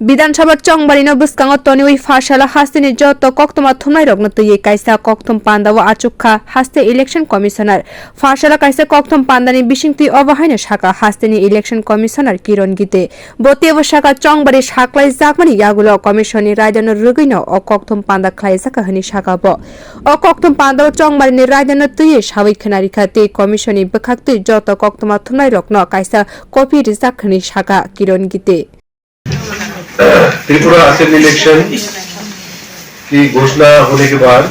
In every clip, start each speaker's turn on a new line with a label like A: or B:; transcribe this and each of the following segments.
A: विधानसभा चंगबारिनो बुस्कांगो तनिवि फाशाला हास्तेनि जत कक्तमा थुमनाय रगनो तुये काइसा कक्तम पान्दाव आचुखा हास्ते election commissioner फाशाला काइसा कक्तम पान्दानि बिसिंति अबहायनो शाखा हास्तेनि election commissioner किरण गीते बोतेव शाखा चंगबारि साक्लाय जाकमानि यागुलो कमिशननि रायदानो रुगैनो अ कक्तम पान्दा ख्लायजाका हनि शाखा ब अ कक्तम पान्दाव चंगबारिनि रायदानो तुये सावै खनारिखा ते कमिशननि बखाक्ति जत कक्तमा थुमनाय रगनो काइसा कपि रिजाकनि शाखा किरण गीते
B: त्रिपुरा असेंबली इलेक्शन की घोषणा होने के बाद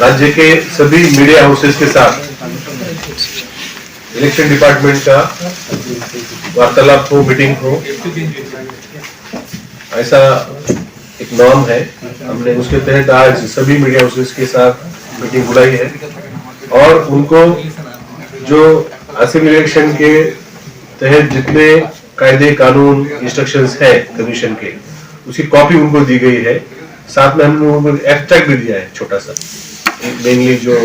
B: राज्य के सभी मीडिया हाउसेस के साथ इलेक्शन डिपार्टमेंट का वार्तालाप हो, मीटिंग हो, ऐसा एक नॉर्म है। हमने उसके तहत आज सभी मीडिया हाउसेस के साथ मीटिंग बुलाई है और उनको जो असेंबली इलेक्शन के तहत जितने कायदे कानून इंस्ट्रक्शंस है कमीशन के, उसकी कॉपी उनको दी गई है। साथ में हमने उनको एक्सट्रैक्ट भी दिया है छोटा सा, मेनली जो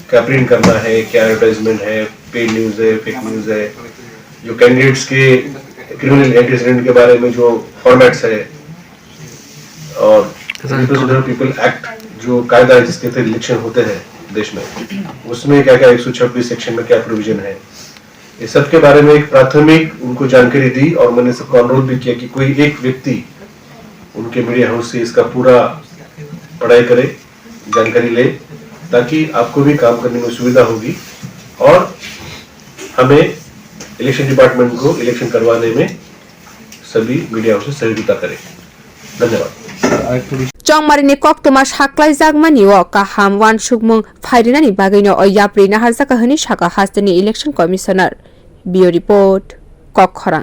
B: क्या प्रिंट करना है, क्या एडवर्टाइजमेंट है, पेड न्यूज है, फेक न्यूज है, जो कैंडिडेट्स के क्रिमिनल एंटीसीडेंट के बारे में जो फॉर्मेट्स है और रिप्रेजेंटेटिव पीपल एक्ट जो कायदा है जिसके तहत इलेक्शन होते हैं देश में, उसमें क्या क्या 126 सेक्शन में क्या प्रोविजन है, ये सब के बारे में एक प्राथमिक उनको जानकारी दी। और मैंने सबको अनुरोध भी किया कि कोई एक व्यक्ति उनके मीडिया हाउस से इसका पूरा पढ़ाई करे, जानकारी ले, ताकि आपको भी काम करने में सुविधा होगी और हमें इलेक्शन डिपार्टमेंट को इलेक्शन करवाने में सभी मीडिया हाउस सहयोगिता करें। धन्यवाद।
A: चंगबारिनि कक्तमा साक्लाय जागमानि व काहाम वान सुगमुं फायरिनानि बागैनो अयाप्रि नाहारजाका हनि शाखा हास्तेनि इलेक्शन कमिशनार बियो रिपोर्ट कक्खरां।